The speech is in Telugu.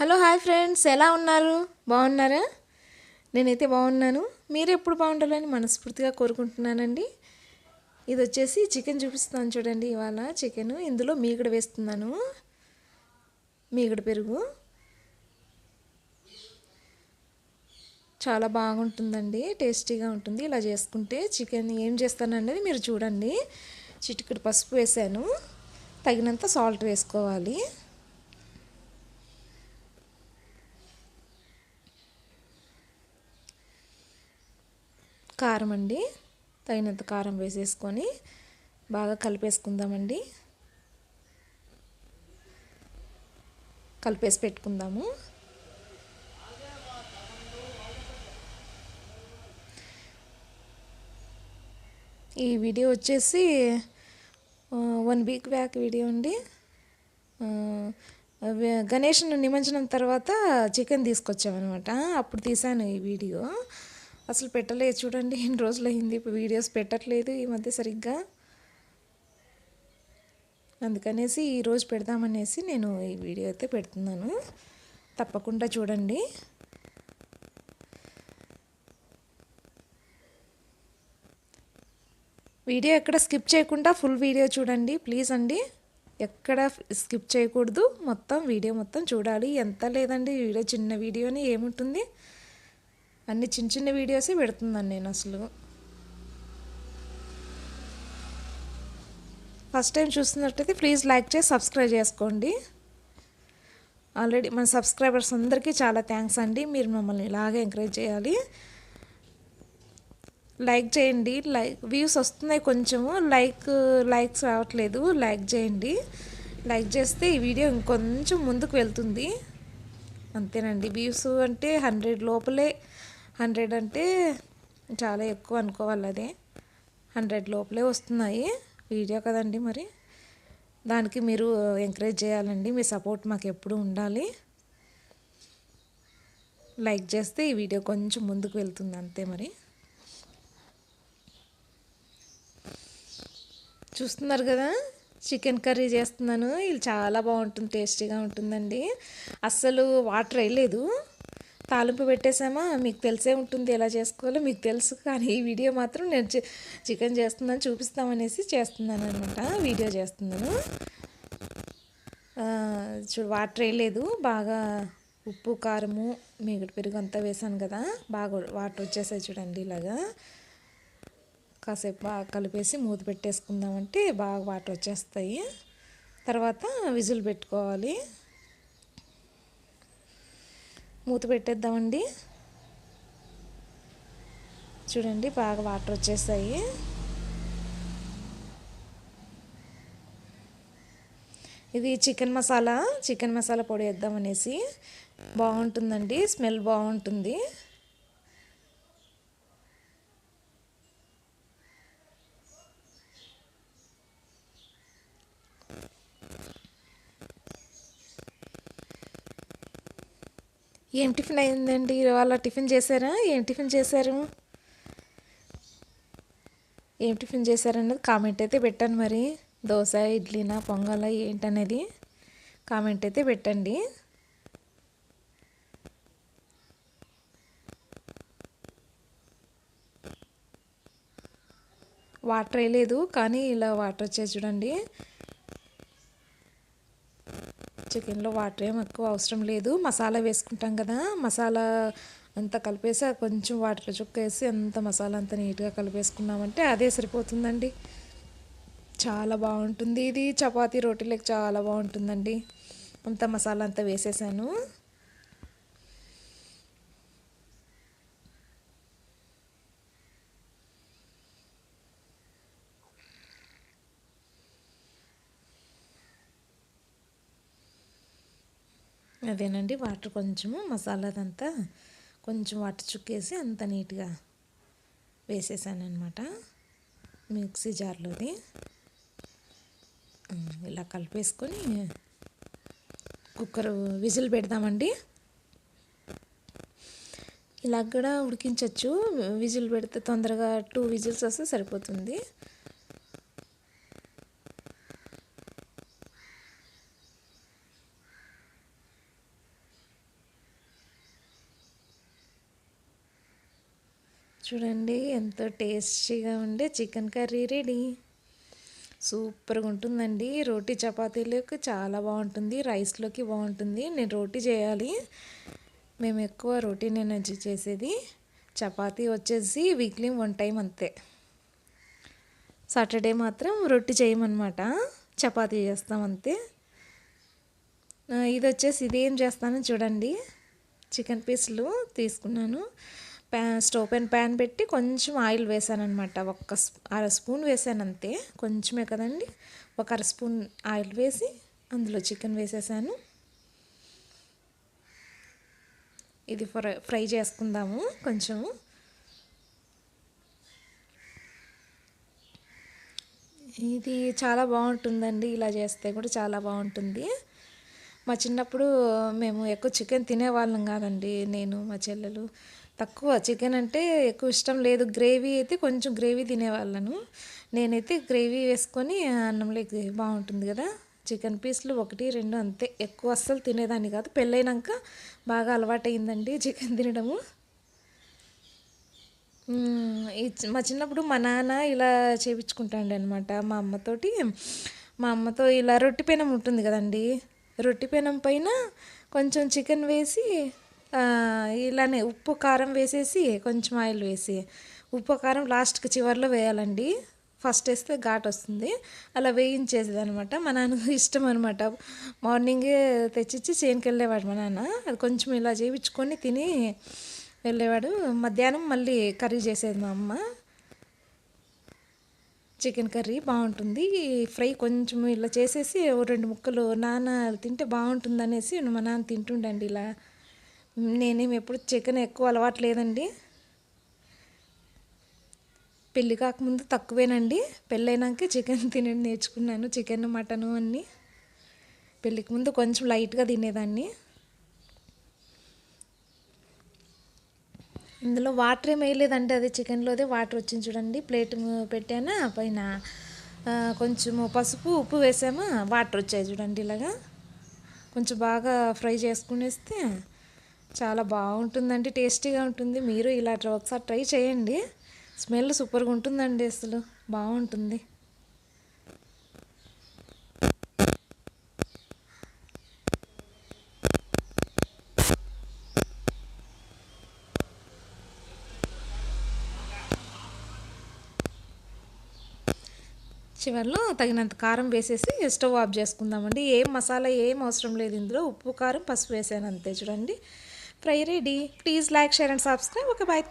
హలో హాయ్ ఫ్రెండ్స్, ఎలా ఉన్నారు? బాగున్నారా? నేనైతే బాగున్నాను. మీరు ఎప్పుడు బాగుండాలని మనస్ఫూర్తిగా కోరుకుంటున్నానండి. ఇది వచ్చేసి చికెన్ చూపిస్తున్నాను చూడండి. ఇవాళ చికెన్ ఇందులో మీగడ వేస్తున్నాను. మీగడ పెరుగు చాలా బాగుంటుందండి, టేస్టీగా ఉంటుంది. ఇలా చేసుకుంటే చికెన్ ఏం చేస్తాననేది మీరు చూడండి. చిటికెడు పసుపు వేసాను, తగినంత సాల్ట్ వేసుకోవాలి. కారం అండి, తగినంత కారం వేసేసుకొని బాగా కలిపేసుకుందామండి. కలిపేసి పెట్టుకుందాము. ఈ వీడియో వచ్చేసి 1 వీక్ బ్యాక్ వీడియో అండి. గణేష్ నిమజ్జనం తర్వాత చికెన్ తీసుకొచ్చామన్నమాట. అప్పుడు తీసాను ఈ వీడియో. అసలు పెట్టలేదు చూడండి, ఎన్ని రోజులు అయింది వీడియోస్ పెట్టట్లేదు ఈ మధ్య సరిగ్గా. అందుకనేసి ఈరోజు పెడదామనేసి నేను ఈ వీడియో అయితే పెడుతున్నాను. తప్పకుండా చూడండి. వీడియో ఎక్కడ స్కిప్ చేయకుండా ఫుల్ వీడియో చూడండి ప్లీజ్ అండి. ఎక్కడ స్కిప్ చేయకూడదు, మొత్తం వీడియో మొత్తం చూడాలి. ఎంత లేదండి వీడియో, చిన్న వీడియోని ఏముంటుంది, అన్ని చిన్న చిన్న వీడియోసే పెడుతున్నాను నేను. అసలు ఫస్ట్ టైం చూస్తున్నట్టయితే ప్లీజ్ లైక్ చేసి సబ్స్క్రైబ్ చేసుకోండి. ఆల్రెడీ మన సబ్స్క్రైబర్స్ అందరికీ చాలా థ్యాంక్స్ అండి. మీరు మమ్మల్ని ఇలాగే ఎంకరేజ్ చేయాలి. లైక్ చేయండి. వ్యూస్ వస్తున్నాయి కొంచెము, లైక్స్ రావట్లేదు. లైక్ చేయండి. లైక్ చేస్తే ఈ వీడియో ఇంకొంచెం ముందుకు వెళ్తుంది. అంతేనండి. వ్యూస్ అంటే 100 లోపలే. 100 అంటే చాలా ఎక్కువ అనుకోవాలి. అదే 100 లోపలే వస్తున్నాయి. వీడియో కదండి మరి, దానికి మీరు ఎంకరేజ్ చేయాలండి. మీ సపోర్ట్ మాకు ఎప్పుడు ఉండాలి. లైక్ చేస్తే ఈ వీడియో కొంచెం ముందుకు వెళ్తుంది, అంతే మరి. చూస్తున్నారు కదా, చికెన్ కర్రీ చేస్తున్నాను. ఇది చాలా బాగుంటుంది, టేస్టీగా ఉంటుందండి. అస్సలు వాటర్ వేయలేదు, తాలింపు పెట్టేసామా. మీకు తెలిసే ఉంటుంది ఎలా చేసుకోవాలో, మీకు తెలుసు. కానీ ఈ వీడియో మాత్రం నేను చికెన్ చేస్తున్నాను చూపిస్తామనేసి చేస్తున్నాను అనమాట. వీడియో చేస్తున్నాను. వాటర్ వేయలేదు, బాగా ఉప్పు కారము మిగతా పెరుగు అంతా వేసాను కదా, బాగా వాటర్ వచ్చేసాయి చూడండి. ఇలాగా కాసేపు బాగా కలిపేసి మూత పెట్టేసుకుందామంటే బాగా వాటర్ వచ్చేస్తాయి. తర్వాత విజిల్ పెట్టుకోవాలి. మూత పెట్టేద్దామండి. చూడండి బాగా వాటర్ వచ్చేసాయి. ఇది చికెన్ మసాలా పొడి వేద్దామనేసి. బాగుంటుందండి, స్మెల్ బాగుంటుంది. ఏం టిఫిన్ అయిందండి ఇవాళ? టిఫిన్ చేశారా? ఏం టిఫిన్ చేశారు? ఏం టిఫిన్ చేశారన్నది కామెంట్ అయితే పెట్టండి మరి. దోశ, ఇడ్లీనా, పొంగల్ ఏంటనేది కామెంట్ అయితే పెట్టండి. వాటర్ వేయలేదు, కానీ ఇలా వాటర్ వచ్చేది చూడండి. చికెన్లో వాటర్ ఏం ఎక్కువ అవసరం లేదు. మసాలా వేసుకుంటాం కదా, మసాలా అంతా కలిపేసి కొంచెం వాటర్ చుక్కేసి అంత మసాలా అంతా నీట్గా కలిపేసుకున్నామంటే అదే సరిపోతుందండి. చాలా బాగుంటుంది. ఇది చపాతీ రోటీలకు చాలా బాగుంటుందండి. అంత మసాలా అంతా వేసేసాను. అదేనండి, వాటర్ కొంచెము మసాలాదంతా కొంచెం వాటర్ చుక్కేసి అంత నీట్గా వేసేసాను అనమాట మిక్సీ జార్లోది. ఇలా కలిపేసుకొని కుక్కర్ విజిల్ పెడదామండి. ఇలా కూడా ఉడికించవచ్చు. విజిల్ పెడితే తొందరగా 2 విజిల్స్ వస్తే సరిపోతుంది. చూడండి ఎంతో టేస్టీగా ఉండే చికెన్ కర్రీ రెడీ. సూపర్గా ఉంటుందండి. రోటీ చపాతీలోకి చాలా బాగుంటుంది, రైస్లోకి బాగుంటుంది. నేను రోటీ చేయాలి, మేము ఎక్కువ రోటీ నేను చేసేది. చపాతీ వచ్చేసి వీక్లీ 1 టైం అంతే. సాటర్డే మాత్రం రొట్టి చేయమన్నమాట, చపాతీ చేస్తాం అంతే. ఇది వచ్చేసి ఇది ఏం చేస్తానో చూడండి. చికెన్ పీసులు తీసుకున్నాను, స్టవ్ పైన ప్యాన్ పెట్టి కొంచెం ఆయిల్ వేసాను అనమాట. అర స్పూన్ వేసాను అంతే, కొంచెమే కదండి. ఒక అర స్పూన్ ఆయిల్ వేసి అందులో చికెన్ వేసేసాను. ఇది ఫ్రై చేసుకుందాము కొంచెం. ఇది చాలా బాగుంటుందండి, ఇలా చేస్తే కూడా చాలా బాగుంటుంది. మా చిన్నప్పుడు మేము ఎక్కువ చికెన్ తినేవాళ్ళం కాదండి, నేను మా చెల్లెలు. తక్కువ చికెన్ అంటే ఎక్కువ ఇష్టం లేదు. గ్రేవీ అయితే కొంచెం గ్రేవీ తినేవాళ్ళను. నేనైతే గ్రేవీ వేసుకొని అన్నంలోకి బాగుంటుంది కదా. చికెన్ పీసులు 1, 2 అంతే, ఎక్కువ అస్సలు తినేదాన్ని కాదు. పెళ్ళైనాక బాగా అలవాటైందండి చికెన్ తినడము. మా చిన్నప్పుడు మా నాన్న ఇలా చేయించుకుంటాండి అనమాట మా అమ్మతోటి. మా అమ్మతో ఇలా రొట్టె పెనం ఉంటుంది కదండి, రొట్టె పెనం పైన కొంచెం చికెన్ వేసి ఇలానే ఉప్పు కారం వేసేసి కొంచెం ఆయిల్ వేసి, ఉప్పు కారం లాస్ట్కి చివరిలో వేయాలండి. ఫస్ట్ వేస్తే ఘాట్ వస్తుంది. అలా వేయించేసేది అనమాట. మా నాన్నకు ఇష్టం అనమాట. మార్నింగే తెచ్చిచ్చి చేనుకి వెళ్ళేవాడు మా నాన్న. అది కొంచెం ఇలా చేయించుకొని తిని వెళ్ళేవాడు. మధ్యాహ్నం మళ్ళీ కర్రీ చేసేది మా అమ్మ. చికెన్ కర్రీ బాగుంటుంది. ఫ్రై కొంచెం ఇలా చేసేసి 2 ముక్కలు నాన్న తింటే బాగుంటుంది అనేసి మా నాన్న తింటుండండి ఇలా. నేనేమి ఎప్పుడు చికెన్ ఎక్కువ అలవాటు లేదండి. పెళ్ళి కాకముందు తక్కువేనండి, పెళ్ళైనాకే చికెన్ తినడం నేర్చుకున్నాను. చికెన్ మటను అన్నీ. పెళ్ళికి ముందు కొంచెం లైట్గా తినేదాన్ని. ఇందులో వాటర్ ఏం వేయలేదంటే అది చికెన్లోదే వాటర్ వచ్చింది చూడండి. ప్లేట్ పెట్టాను, పైన కొంచెము పసుపు ఉప్పు వేసాము, వాటర్ వచ్చాయి చూడండి. ఇలాగా కొంచెం బాగా ఫ్రై చేసుకునేస్తే చాలా బాగుంటుందండి, టేస్టీగా ఉంటుంది. మీరు ఇలా ఒకసారి ట్రై చేయండి. స్మెల్ సూపర్గా ఉంటుందండి, అసలు బాగుంటుంది. చివరిలో తగినంత కారం వేసేసి స్టవ్ ఆఫ్ చేసుకుందామండి. ఏం మసాలా ఏం అవసరం లేదు ఇందులో, ఉప్పు కారం పసుపు వేసాను అంతే చూడండి. Fry ready. Please like, share and subscribe. Okay, bye.